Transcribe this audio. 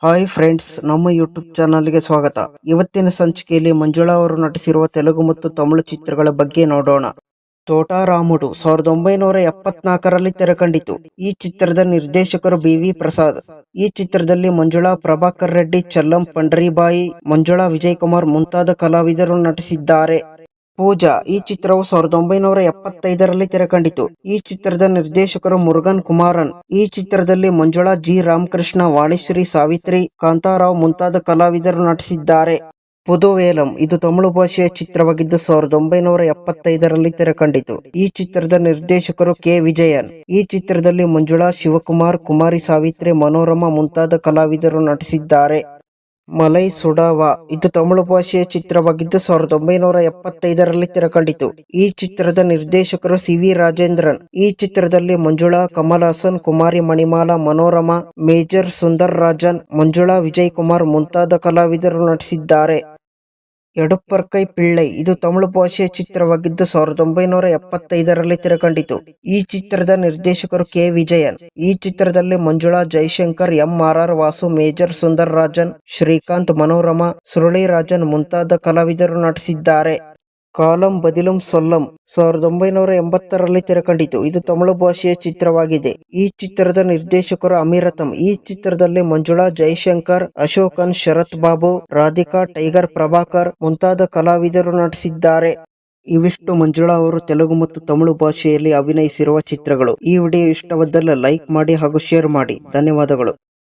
Hi friends, ನಮ್ಮ YouTube ಚಾನಲ್ಗೆ ಸ್ವಾಗತ. ಇವತ್ತಿನ ಸಂಚಿಕೆಯಲ್ಲಿ ಮಂಜುಳಾ ಅವರು ನಟಿಸಿರುವ ತೆಲುಗು ಮತ್ತು ತಮಿಳು ಚಿತ್ರಗಳ ಬಗ್ಗೆ ನೋಡೋಣ. ತೋಟಾರಾಮುಡು 1974ರಲ್ಲಿ ತೆರೆಕಂಡಿತು. ಈ ಚಿತ್ರದ ನಿರ್ದೇಶಕರು ಬಿ.ವಿ. ಪ್ರಸಾದ್. ಈ ಚಿತ್ರದಲ್ಲಿ ಮಂಜುಳಾ, ಪ್ರಭಾಕರ್ ರೆಡ್ಡಿ, ಚಲ್ಲಂ ಪಂಡರೀಬಾಯಿ, ಮಂಜುಳಾ, ವಿಜಯ್ ಕುಮಾರ್ ಮುಂತಾದ ಕಲಾವಿದರು ನಟಿಸಿದ್ದಾರೆ. ಪೂಜಾ ಈ ಚಿತ್ರವು 1975ರಲ್ಲಿ ತೆರೆಕಂಡಿತು. ಈ ಚಿತ್ರದ ನಿರ್ದೇಶಕರು ಮುರುಗನ್ ಕುಮಾರನ್. ಈ ಚಿತ್ರದಲ್ಲಿ ಮಂಜುಳಾ, ಜಿ. ರಾಮಕೃಷ್ಣ, ವಾಣಿಶ್ರೀ, ಸಾವಿತ್ರಿ, ಕಾಂತಾರಾವ್ ಮುಂತಾದ ಕಲಾವಿದರು ನಟಿಸಿದ್ದಾರೆ. ಪುದುವೇಲಂ ಇದು ತಮಿಳು ಭಾಷೆಯ ಚಿತ್ರವಾಗಿದ್ದು 1975ರಲ್ಲಿ ತೆರೆಕಂಡಿತು. ಈ ಚಿತ್ರದ ನಿರ್ದೇಶಕರು ಕೆ. ವಿಜಯನ್. ಈ ಚಿತ್ರದಲ್ಲಿ ಮಂಜುಳಾ, ಶಿವಕುಮಾರ್, ಕುಮಾರಿ ಸಾವಿತ್ರಿ, ಮನೋರಮಾ ಮುಂತಾದ ಕಲಾವಿದರು ನಟಿಸಿದ್ದಾರೆ. ಮಲೈ ಸುಡಾವಾ ಇದು ತಮಿಳು ಭಾಷೆಯ ಚಿತ್ರವಾಗಿದ್ದು 1975ರಲ್ಲಿ ತೆರೆಕಂಡಿತು. ಈ ಚಿತ್ರದ ನಿರ್ದೇಶಕರು ಸಿ. ವಿ. ರಾಜೇಂದ್ರನ್. ಈ ಚಿತ್ರದಲ್ಲಿ ಮಂಜುಳಾ, ಕಮಲ್ ಹಾಸನ್, ಕುಮಾರಿ ಮಣಿಮಾಲಾ, ಮನೋರಮಾ, ಮೇಜರ್ ಸುಂದರ್ ರಾಜನ್, ಮಂಜುಳಾ, ವಿಜಯ್ ಕುಮಾರ್ ಮುಂತಾದ ಕಲಾವಿದರು ನಟಿಸಿದ್ದಾರೆ. ಎಡುಪ್ಪರ್ಕೈ ಪಿಳ್ಳೈ ಇದು ತಮಿಳು ಭಾಷೆಯ ಚಿತ್ರವಾಗಿದ್ದು 1975ರಲ್ಲಿ ತೆರೆಕಂಡಿತು. ಈ ಚಿತ್ರದ ನಿರ್ದೇಶಕರು ಕೆ. ವಿಜಯನ್. ಈ ಚಿತ್ರದಲ್ಲಿ ಮಂಜುಳಾ, ಜೈಶಂಕರ್, ಎಂ.ಆರ್.ಆರ್. ವಾಸು, ಮೇಜರ್ ಸುಂದರ್ ರಾಜನ್, ಶ್ರೀಕಾಂತ್, ಮನೋರಮಾ, ಸುರುಳಿ ರಾಜನ್ ಮುಂತಾದ ಕಲಾವಿದರು ನಟಿಸಿದ್ದಾರೆ. ಕಾಲಂ ಬದಿಲುಂ ಸೊಲ್ಲಂ 1980ರಲ್ಲಿ ತೆರೆಕಂಡಿತು. ಇದು ತಮಿಳು ಭಾಷೆಯ ಚಿತ್ರವಾಗಿದೆ. ಈ ಚಿತ್ರದ ನಿರ್ದೇಶಕರು ಅಮೀರತಂ. ಈ ಚಿತ್ರದಲ್ಲಿ ಮಂಜುಳಾ, ಜೈಶಂಕರ್, ಅಶೋಕನ್, ಶರತ್ ಬಾಬು, ರಾಧಿಕಾ, ಟೈಗರ್ ಪ್ರಭಾಕರ್ ಮುಂತಾದ ಕಲಾವಿದರು ನಟಿಸಿದ್ದಾರೆ. ಇವಿಷ್ಟು ಮಂಜುಳಾ ಅವರು ತೆಲುಗು ಮತ್ತು ತಮಿಳು ಭಾಷೆಯಲ್ಲಿ ಅಭಿನಯಿಸಿರುವ ಚಿತ್ರಗಳು. ಈ ವಿಡಿಯೋ ಇಷ್ಟವಾದಲ್ಲಿ ಲೈಕ್ ಮಾಡಿ ಹಾಗೂ ಶೇರ್ ಮಾಡಿ. ಧನ್ಯವಾದಗಳು.